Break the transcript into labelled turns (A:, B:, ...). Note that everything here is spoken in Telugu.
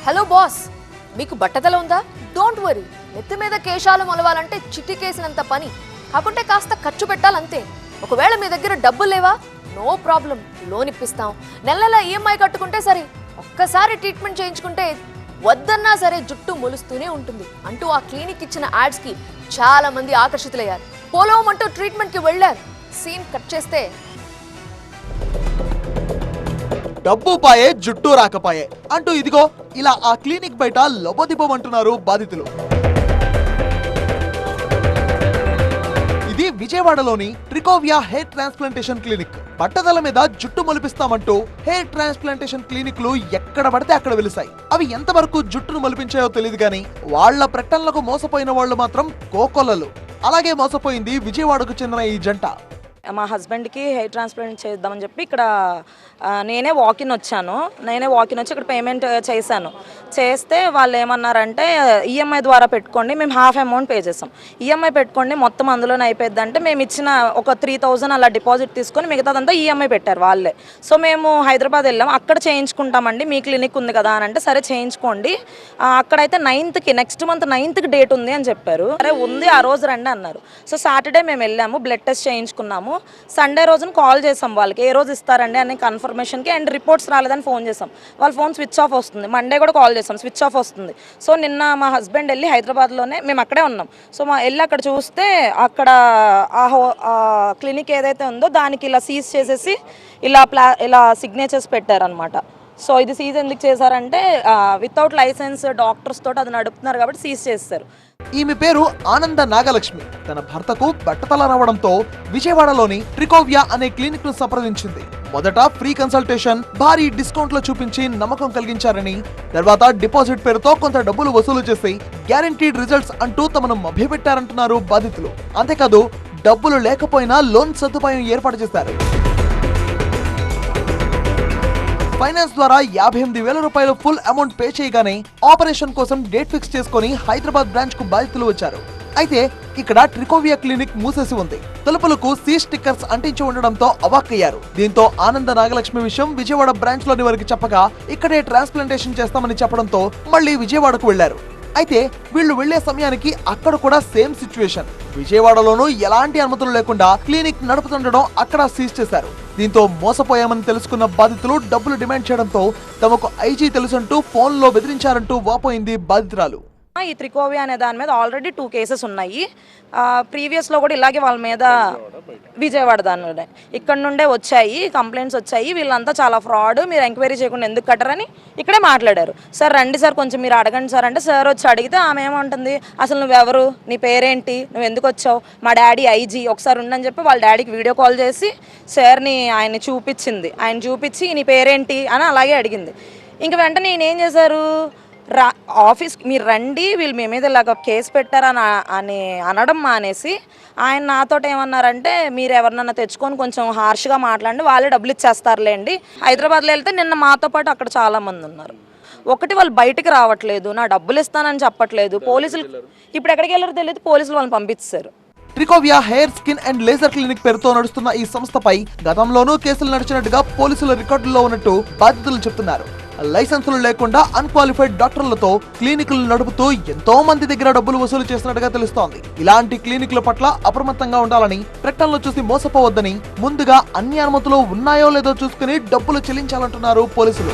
A: హలో బాస్, మీకు బట్టతల ఉందా? డోంట్ వరీ, నెత్తి మీద కేశాలు మొలవాలంటే చిటికేసినంత పని, కాకుంటే కాస్త ఖర్చు పెట్టాలంతే. ఒకవేళ మీ దగ్గర డబ్బులు లేవా? నో ప్రాబ్లం, లోన్ ఇప్పిస్తాం. నెల ఈఎంఐ కట్టుకుంటే సరే. ఒక్కసారి ట్రీట్మెంట్ చేయించుకుంటే వద్దన్నా సరే జుట్టు మొలుస్తూనే ఉంటుంది అంటూ ఆ క్లినిక్ ఇచ్చిన యాడ్స్ కి చాలా మంది ఆకర్షితులయ్యారు. పోలోమంటూ ట్రీట్మెంట్ కి వెళ్లారు. సీన్ కట్ చేస్తే
B: డబ్బు పాయే జుట్టు రాకపాయే అంటూ ఇదిగో ఇలా ఆ క్లినిక్ బయట లబోదిబోమంటున్నారు బాధితులు. ఇది విజయవాడలోని ట్రికోవియా హెయిర్ ట్రాన్స్ప్లాంటేషన్ క్లినిక్. బట్టతల మీద జుట్టు మొలిపిస్తామంటూ హెయిర్ ట్రాన్స్ప్లాంటేషన్ క్లినిక్లు ఎక్కడ పడితే అక్కడ వెలిసాయి. అవి ఎంతవరకు జుట్టును మొలిపించాయో తెలియదు కానీ వాళ్ల ప్రకటనలకు మోసపోయిన వాళ్ళు మాత్రం కోకొల్లలు. అలాగే మోసపోయింది విజయవాడకు చెందిన ఈ జంట.
C: మా హస్బెండ్కి హెయిర్ ట్రాన్స్ప్లాంట్ చేద్దామని చెప్పి ఇక్కడ నేనే వాకిన్ వచ్చి ఇక్కడ పేమెంట్ చేశాను. చేస్తే వాళ్ళు ఏమన్నారంటే ఈఎంఐ ద్వారా పెట్టుకోండి, మేము హాఫ్ అమౌంట్ పే చేసాం. ఈఎంఐ పెట్టుకోండి మొత్తం అందులోనే అయిపోద్ది అంటే మేము ఇచ్చిన ఒక 3000 అలా డిపాజిట్ తీసుకొని మిగతాదంతా ఈఎంఐ పెట్టారు వాళ్ళే. సో మేము హైదరాబాద్ వెళ్ళాం, అక్కడ చేయించుకుంటామండి, మీ క్లినిక్ ఉంది కదా అని అంటే సరే చేయించుకోండి, అక్కడైతే 9th next month 9th date ఉంది అని చెప్పారు. సరే ఉంది, ఆ రోజు రండి అన్నారు. సో సాటర్డే మేము వెళ్ళాము, బ్లడ్ టెస్ట్ చేయించుకున్నాము. సండే రోజున కాల్ చేసాం వాళ్ళకి, ఏ రోజు ఇస్తారండి అని కన్ఫర్మేషన్కి. అండ్ రిపోర్ట్స్ రాలేదని ఫోన్ చేసాం, వాళ్ళ ఫోన్ స్విచ్ ఆఫ్ వస్తుంది. మండే కూడా కాల్ చేసాం, స్విచ్ ఆఫ్ వస్తుంది. సో నిన్న మా హస్బెండ్ వెళ్ళి హైదరాబాద్లోనే, మేము అక్కడే ఉన్నాం, సో వెళ్ళి అక్కడ చూస్తే అక్కడ ఆ క్లినిక్ ఏదైతే ఉందో దానికి ఇలా సీజ్ చేసేసి ఇలా సిగ్నేచర్స్ పెట్టారనమాట. సో ఇది సీజ్ ఎందుకు చేశారంటే వితౌట్ లైసెన్స్ డాక్టర్స్ తోటి అది నడుపుతున్నారు కాబట్టి సీజ్ చేస్తారు.
B: ఈమె పేరు ఆనంద నాగలక్ష్మి. తన భర్తకు బట్టతల రావడంతో విజయవాడలోని ట్రికోవియా అనే క్లినిక్ ను సంప్రదించింది. మొదట ఫ్రీ కన్సల్టేషన్, భారీ డిస్కౌంట్లు చూపించి నమ్మకం కలిగించారని, తర్వాత డిపాజిట్ పేరుతో కొంత డబ్బులు వసూలు చేసి గ్యారంటీడ్ రిజల్ట్స్ అంటూ తమను మభ్యపెట్టారంటున్నారు బాధితులు. అంతేకాదు డబ్బులు లేకపోయినా లోన్ సదుపాయం ఏర్పాటు చేశారు. ఫైనాన్స్ ద్వారా 58,000 రూపాయలు ఫుల్ అమౌంట్ పే చేయగానే ఆపరేషన్ కోసం డేట్ ఫిక్స్ చేసుకుని హైదరాబాద్ బ్రాంచ్ కు బాధితులు వచ్చారు. అయితే ఇక్కడ ట్రికోవియా క్లినిక్ మూసేసి ఉంది. తలుపులకు సీ స్టిక్కర్స్ అంటించి ఉండడంతో అవాక్కయ్యారు. దీంతో ఆనంద నాగలక్ష్మి విషయం విజయవాడ బ్రాంచ్ లోని వారికి చెప్పగా ఇక్కడే ట్రాన్స్ప్లాంటేషన్ చేస్తామని చెప్పడంతో మళ్ళీ విజయవాడకు వెళ్లారు. అయితే వీళ్లు వెళ్లే సమయానికి అక్కడ కూడా సేమ్ సిచ్యువేషన్. విజయవాడలోనూ ఎలాంటి అనుమతులు లేకుండా క్లినిక్ నడుపుతుండడం అక్కడ సీజ్ చేశారు. దీంతో మోసపోయామని తెలుసుకున్న బాధితులు డబ్బులు డిమాండ్ చేయడంతో తమకు ఐజీ తెలుసంటూ ఫోన్లో బెదిరించారంటూ వాపోయింది బాధితురాలు.
C: ఈ ట్రికోవియా అనే దాని మీద ఆల్రెడీ 2 కేసెస్ ఉన్నాయి. ప్రీవియస్లో కూడా ఇలాగే వాళ్ళ మీద విజయవాడ దానిలోనే ఇక్కడ నుండే వచ్చాయి కంప్లైంట్స్ వచ్చాయి. వీళ్ళంతా చాలా ఫ్రాడ్, మీరు ఎంక్వైరీ చేయకుండా ఎందుకు కట్టరని ఇక్కడే మాట్లాడారు. సార్ రండి సార్ కొంచెం మీరు అడగండి సార్ అంటే సార్ వచ్చి అడిగితే ఆమె ఏమంటుంది, అసలు నువ్వెవరు, నీ పేరేంటి, నువ్వు ఎందుకు వచ్చావు, మా డాడీ ఐజీ ఒకసారి ఉండని చెప్పి వాళ్ళ డాడీకి వీడియో కాల్ చేసి సార్ని ఆయన్ని చూపించింది. ఆయన చూపించి నీ పేరేంటి అని అలాగే అడిగింది. ఇంక వెంటనే నేనేం చేశారు, ఆఫీస్కి మీరు రండి, వీళ్ళు మీ మీద ఇలాగ కేసు పెట్టారని అనడం మానేసి ఆయన నాతో ఏమన్నారంటే మీరు ఎవరినన్నా తెచ్చుకొని కొంచెం హార్ష్గా మాట్లాడండి, వాళ్ళే డబ్బులు ఇచ్చేస్తారులేండి. హైదరాబాద్లో వెళ్తే నిన్న మాతో పాటు అక్కడ చాలామంది ఉన్నారు. ఒకటి వాళ్ళు బయటికి రావట్లేదు, నా డబ్బులు ఇస్తానని చెప్పట్లేదు. పోలీసులు ఇప్పుడు ఎక్కడికి వెళ్ళారో తెలియదు, పోలీసులు వాళ్ళని పంపించారు.
B: Tricovia hair, skin and laser clinic పేరుతో నడుస్తున్న ఈ సంస్థపై గతంలోనూ కేసులు నడిచినట్టుగా పోలీసుల రికార్డుల్లో ఉన్నట్టు బాధితులు చెప్తున్నారు. లైసెన్సులు లేకుండా అన్క్వాలిఫైడ్ డాక్టర్లతో క్లినిక్లు నడుపుతూ ఎంతో మంది దగ్గర డబ్బులు వసూలు చేస్తున్నట్టుగా తెలుస్తోంది. ఇలాంటి క్లినిక్ల పట్ల అప్రమత్తంగా ఉండాలని, ప్రకటనలు చూసి మోసపోవద్దని, ముందుగా అన్ని అనుమతులు ఉన్నాయో లేదో చూసుకుని డబ్బులు చెల్లించాలంటున్నారు పోలీసులు.